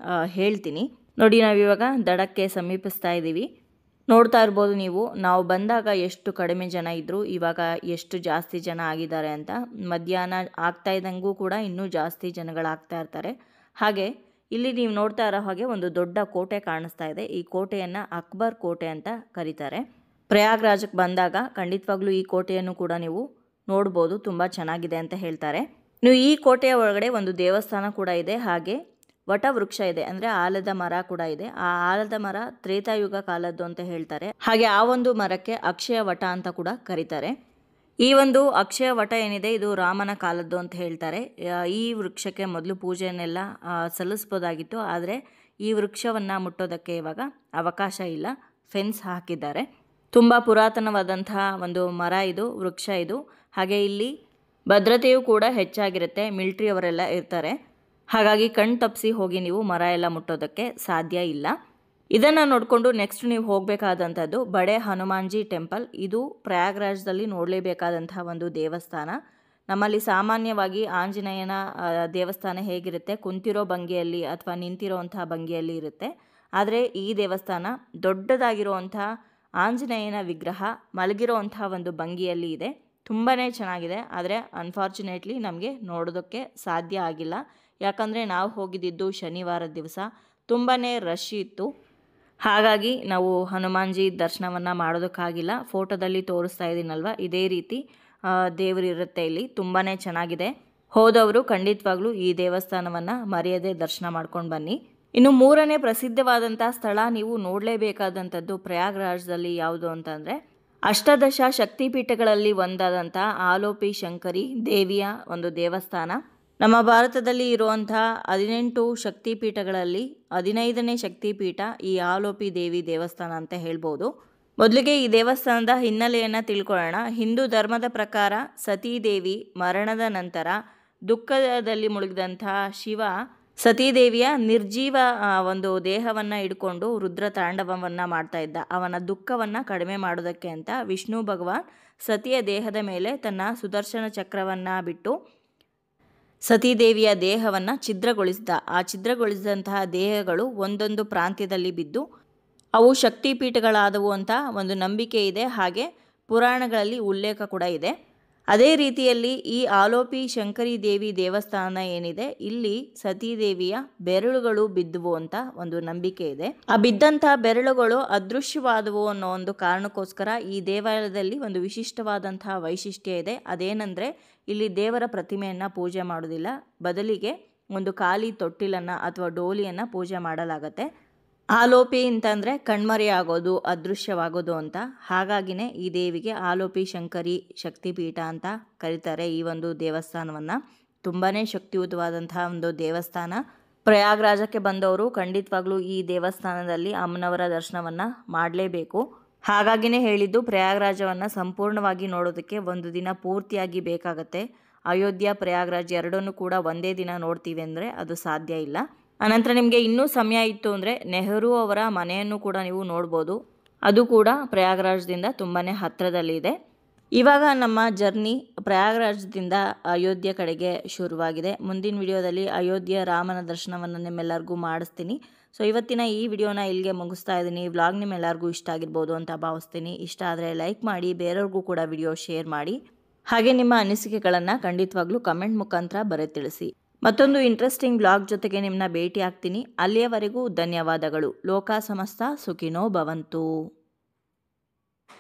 S1: ಹೇಳ್ತೀನಿ. ನೋಡಿ, ನಾವಿವಾಗ ದಡಕ್ಕೆ ಸಮೀಪಿಸ್ತಾ ಇದ್ದೀವಿ. ನೋಡ್ತಾ ಇರ್ಬೋದು ನೀವು, ನಾವು ಬಂದಾಗ ಎಷ್ಟು ಕಡಿಮೆ ಜನ ಇದ್ದರು, ಇವಾಗ ಎಷ್ಟು ಜಾಸ್ತಿ ಜನ ಆಗಿದ್ದಾರೆ ಅಂತ. ಮಧ್ಯಾಹ್ನ ಆಗ್ತಾ ಇದ್ದಂಗೂ ಕೂಡ ಇನ್ನೂ ಜಾಸ್ತಿ ಜನಗಳಾಗ್ತಾ ಇರ್ತಾರೆ. ಹಾಗೆ ಇಲ್ಲಿ ನೀವು ನೋಡ್ತಾ ಇರೋ ಹಾಗೆ ಒಂದು ದೊಡ್ಡ ಕೋಟೆ ಕಾಣಿಸ್ತಾ ಇದೆ. ಈ ಕೋಟೆಯನ್ನು ಅಕ್ಬರ್ ಕೋಟೆ ಅಂತ ಕರೀತಾರೆ. ಪ್ರಯಾಗರಾಜಕ್ಕೆ ಬಂದಾಗ ಖಂಡಿತವಾಗ್ಲೂ ಈ ಕೋಟೆಯನ್ನು ಕೂಡ ನೀವು ನೋಡ್ಬೋದು, ತುಂಬ ಚೆನ್ನಾಗಿದೆ ಅಂತ ಹೇಳ್ತಾರೆ. ನೀವು ಈ ಕೋಟೆಯ ಒಳಗಡೆ ಒಂದು ದೇವಸ್ಥಾನ ಕೂಡ ಇದೆ, ಹಾಗೆ ವಟ ವೃಕ್ಷ ಇದೆ, ಅಂದರೆ ಆಲದ ಮರ ಕೂಡ ಇದೆ. ಆ ಆಲದ ಮರ ತ್ರೇತಾಯುಗ ಕಾಲದ್ದು ಅಂತ ಹೇಳ್ತಾರೆ. ಹಾಗೆ ಆ ಒಂದು ಮರಕ್ಕೆ ಅಕ್ಷಯ ವಟ ಅಂತ ಕೂಡ ಕರೀತಾರೆ. ಈ ಒಂದು ಅಕ್ಷಯ ವಟ ಏನಿದೆ ಇದು ರಾಮನ ಕಾಲದ್ದು ಅಂತ ಹೇಳ್ತಾರೆ. ಈ ವೃಕ್ಷಕ್ಕೆ ಮೊದಲು ಪೂಜೆಯನ್ನೆಲ್ಲ ಸಲ್ಲಿಸ್ಬೋದಾಗಿತ್ತು, ಆದರೆ ಈ ವೃಕ್ಷವನ್ನು ಮುಟ್ಟೋದಕ್ಕೆ ಇವಾಗ ಅವಕಾಶ ಇಲ್ಲ, ಫೆನ್ಸ್ ಹಾಕಿದ್ದಾರೆ. ತುಂಬ ಪುರಾತನವಾದಂತಹ ಒಂದು ಮರ ಇದು, ವೃಕ್ಷ ಇದು. ಹಾಗೆ ಇಲ್ಲಿ ಭದ್ರತೆಯೂ ಕೂಡ ಹೆಚ್ಚಾಗಿರುತ್ತೆ, ಮಿಲಿಟ್ರಿ ಅವರೆಲ್ಲ ಇರ್ತಾರೆ. ಹಾಗಾಗಿ ಕಣ್ ತಪ್ಪಿಸಿ ಹೋಗಿ ನೀವು ಮರ ಎಲ್ಲ ಮುಟ್ಟೋದಕ್ಕೆ ಸಾಧ್ಯ ಇಲ್ಲ. ಇದನ್ನು ನೋಡಿಕೊಂಡು ನೆಕ್ಸ್ಟ್ ನೀವು ಹೋಗಬೇಕಾದಂಥದ್ದು ಬಡೆ ಹನುಮಾನ್ಜಿ ಟೆಂಪಲ್. ಇದು ಪ್ರಯಾಗರಾಜದಲ್ಲಿ ನೋಡಲೇಬೇಕಾದಂತಹ ಒಂದು ದೇವಸ್ಥಾನ. ನಮ್ಮಲ್ಲಿ ಸಾಮಾನ್ಯವಾಗಿ ಆಂಜನೇಯನ ದೇವಸ್ಥಾನ ಹೇಗಿರುತ್ತೆ, ಕುಂತಿರೋ ಭಂಗಿಯಲ್ಲಿ ಅಥವಾ ನಿಂತಿರೋವಂತಹ ಭಂಗಿಯಲ್ಲಿ ಇರುತ್ತೆ. ಆದರೆ ಈ ದೇವಸ್ಥಾನ ದೊಡ್ಡದಾಗಿರುವಂಥ ಆಂಜನೇಯನ ವಿಗ್ರಹ ಮಲಗಿರೋವಂಥ ಒಂದು ಭಂಗಿಯಲ್ಲಿ ಇದೆ. ತುಂಬಾ ಚೆನ್ನಾಗಿದೆ. ಆದರೆ ಅನ್ಫಾರ್ಚುನೇಟ್ಲಿ ನಮಗೆ ನೋಡೋದಕ್ಕೆ ಸಾಧ್ಯ ಆಗಿಲ್ಲ, ಯಾಕಂದರೆ ನಾವು ಹೋಗಿದ್ದಿದ್ದು ಶನಿವಾರದ ದಿವಸ, ತುಂಬಾ ರಶ್ ಇತ್ತು. ಹಾಗಾಗಿ ನಾವು ಹನುಮಾನ್ಜಿ ದರ್ಶನವನ್ನು ಮಾಡೋದಕ್ಕಾಗಿಲ್ಲ. ಫೋಟೋದಲ್ಲಿ ತೋರಿಸ್ತಾ ಇದ್ದೀನಲ್ವ, ಇದೇ ರೀತಿ ದೇವರಿರುತ್ತೆ ಇಲ್ಲಿ, ತುಂಬಾ ಚೆನ್ನಾಗಿದೆ. ಹೋದವರು ಖಂಡಿತವಾಗ್ಲೂ ಈ ದೇವಸ್ಥಾನವನ್ನು ಮರೆಯದೆ ದರ್ಶನ ಮಾಡ್ಕೊಂಡು ಬನ್ನಿ. ಇನ್ನು 3ನೇ ಪ್ರಸಿದ್ಧವಾದಂಥ ಸ್ಥಳ ನೀವು ನೋಡಲೇಬೇಕಾದಂಥದ್ದು ಪ್ರಯಾಗರಾಜದಲ್ಲಿ ಯಾವುದು ಅಂತಂದರೆ, ಅಷ್ಟದಶ ಶಕ್ತಿಪೀಠಗಳಲ್ಲಿ ಒಂದಾದಂಥ ಆಲೋಪಿ ಶಂಕರಿ ದೇವಿಯ ಒಂದು ದೇವಸ್ಥಾನ. ನಮ್ಮ ಭಾರತದಲ್ಲಿ ಇರುವಂತಹ 18 ಶಕ್ತಿಪೀಠಗಳಲ್ಲಿ 15ನೇ ಶಕ್ತಿಪೀಠ ಈ ಆಲೋಪಿ ದೇವಿ ದೇವಸ್ಥಾನ ಅಂತ ಹೇಳ್ಬೋದು. ಮೊದಲಿಗೆ ಈ ದೇವಸ್ಥಾನದ ಹಿನ್ನೆಲೆಯನ್ನು ತಿಳ್ಕೊಳ್ಳೋಣ. ಹಿಂದೂ ಧರ್ಮದ ಪ್ರಕಾರ ಸತೀದೇವಿ ಮರಣದ ನಂತರ ದುಃಖದಲ್ಲಿ ಮುಳುಗಿದಂತಹ ಶಿವ ಸತೀದೇವಿಯ ನಿರ್ಜೀವ ಒಂದು ದೇಹವನ್ನು ಇಟ್ಕೊಂಡು ರುದ್ರ ತಾಂಡವವನ್ನು ಮಾಡ್ತಾ ಇದ್ದ. ಅವನ ದುಃಖವನ್ನು ಕಡಿಮೆ ಮಾಡೋದಕ್ಕೆ ಅಂತ ವಿಷ್ಣು ಭಗವಾನ್ ಸತಿಯ ದೇಹದ ಮೇಲೆ ತನ್ನ ಸುದರ್ಶನ ಚಕ್ರವನ್ನು ಬಿಟ್ಟು ಸತೀದೇವಿಯ ದೇಹವನ್ನು ಛಿದ್ರಗೊಳಿಸಿದ. ಆ ಛಿದ್ರಗೊಳಿಸಿದಂತಹ ದೇಹಗಳು ಒಂದೊಂದು ಪ್ರಾಂತ್ಯದಲ್ಲಿ ಬಿದ್ದು ಅವು ಶಕ್ತಿಪೀಠಗಳಾದವು ಅಂತ ಒಂದು ನಂಬಿಕೆ ಇದೆ. ಹಾಗೆ ಪುರಾಣಗಳಲ್ಲಿ ಉಲ್ಲೇಖ ಕೂಡ ಇದೆ. ಅದೇ ರೀತಿಯಲ್ಲಿ ಈ ಆಲೋಪಿ ಶಂಕರಿ ದೇವಿ ದೇವಸ್ಥಾನ ಏನಿದೆ, ಇಲ್ಲಿ ಸತೀದೇವಿಯ ಬೆರಳುಗಳು ಬಿದ್ದುವು ಅಂತ ಒಂದು ನಂಬಿಕೆ ಇದೆ. ಆ ಬಿದ್ದಂತಹ ಬೆರಳುಗಳು ಅದೃಶ್ಯವಾದವು ಅನ್ನೋ ಒಂದು ಕಾರಣಕ್ಕೋಸ್ಕರ ಈ ದೇವಾಲಯದಲ್ಲಿ ಒಂದು ವಿಶಿಷ್ಟವಾದಂತಹ ವೈಶಿಷ್ಟ್ಯ ಇದೆ. ಅದೇನೆಂದರೆ ಇಲ್ಲಿ ದೇವರ ಪ್ರತಿಮೆಯನ್ನು ಪೂಜೆ ಮಾಡೋದಿಲ್ಲ, ಬದಲಿಗೆ ಒಂದು ಖಾಲಿ ತೊಟ್ಟಿಲನ್ನು ಅಥವಾ ಡೋಲಿಯನ್ನು ಪೂಜೆ ಮಾಡಲಾಗತ್ತೆ. ಆಲೋಪಿ ಅಂತಂದರೆ ಕಣ್ಮರೆ ಆಗೋದು, ಅದೃಶ್ಯವಾಗೋದು ಅಂತ. ಹಾಗಾಗಿನೇ ಈ ದೇವಿಗೆ ಆಲೋಪಿ ಶಂಕರಿ ಶಕ್ತಿಪೀಠ ಅಂತ ಕರೀತಾರೆ. ಈ ಒಂದು ದೇವಸ್ಥಾನವನ್ನು ತುಂಬಾ ಶಕ್ತಿಯುತವಾದಂತಹ ಒಂದು ದೇವಸ್ಥಾನ. ಪ್ರಯಾಗ್ರಾಜಕ್ಕೆ ಬಂದವರು ಖಂಡಿತವಾಗ್ಲೂ ಈ ದೇವಸ್ಥಾನದಲ್ಲಿ ಅಮ್ಮನವರ ದರ್ಶನವನ್ನು ಮಾಡಲೇಬೇಕು. ಹಾಗಾಗಿನೇ ಹೇಳಿದ್ದು, ಪ್ರಯಾಗ್ರಾಜವನ್ನು ಸಂಪೂರ್ಣವಾಗಿ ನೋಡೋದಕ್ಕೆ ಒಂದು ದಿನ ಪೂರ್ತಿಯಾಗಿ ಬೇಕಾಗತ್ತೆ. ಅಯೋಧ್ಯ ಪ್ರಯಾಗ್ರಾಜ್ ಎರಡನ್ನೂ ಕೂಡ ಒಂದೇ ದಿನ ನೋಡ್ತೀವಿ ಅಂದರೆ ಅದು ಸಾಧ್ಯ ಇಲ್ಲ. ಅನಂತರ ನಿಮಗೆ ಇನ್ನೂ ಸಮಯ ಇತ್ತು ಅಂದರೆ ನೆಹರು ಅವರ ಮನೆಯನ್ನು ಕೂಡ ನೀವು ನೋಡ್ಬೋದು. ಅದು ಕೂಡ ಪ್ರಯಾಗ್ರಾಜ್ದಿಂದ ತುಂಬಾ ಹತ್ತಿರದಲ್ಲಿದೆ. ಇವಾಗ ನಮ್ಮ ಜರ್ನಿ ಪ್ರಯಾಗ್ರಾಜ್ದಿಂದ ಅಯೋಧ್ಯೆ ಕಡೆಗೆ ಶುರುವಾಗಿದೆ. ಮುಂದಿನ ವಿಡಿಯೋದಲ್ಲಿ ಅಯೋಧ್ಯೆ ರಾಮನ ದರ್ಶನವನ್ನು ನಿಮ್ಮೆಲ್ಲರಿಗೂ ಮಾಡಿಸ್ತೀನಿ. ಸೊ ಇವತ್ತಿನ ಈ ವಿಡಿಯೋನ ಇಲ್ಲಿಗೆ ಮುಗಿಸ್ತಾ ಇದ್ದೀನಿ. ವ್ಲಾಗ್ ನಿಮ್ಮೆಲ್ಲರಿಗೂ ಇಷ್ಟ ಆಗಿರ್ಬೋದು ಅಂತ ಭಾವಿಸ್ತೀನಿ. ಇಷ್ಟ ಆದರೆ ಲೈಕ್ ಮಾಡಿ, ಬೇರೆಯವ್ರಿಗೂ ಕೂಡ ವಿಡಿಯೋ ಶೇರ್ ಮಾಡಿ. ಹಾಗೆ ನಿಮ್ಮ ಅನಿಸಿಕೆಗಳನ್ನು ಖಂಡಿತವಾಗ್ಲೂ ಕಮೆಂಟ್ ಮುಖಾಂತರ ಬರೆದು ತಿಳಿಸಿ. ಮತ್ತೊಂದು ಇಂಟ್ರೆಸ್ಟಿಂಗ್ ವ್ಲಾಗ್ ಜೊತೆಗೆ ನಿಮ್ಮನ್ನ ಭೇಟಿ ಆಗ್ತೀನಿ. ಅಲ್ಲಿಯವರೆಗೂ ಧನ್ಯವಾದಗಳು. ಲೋಕ ಸಮಸ್ತ ಸುಖಿನೋ ಭವಂತು.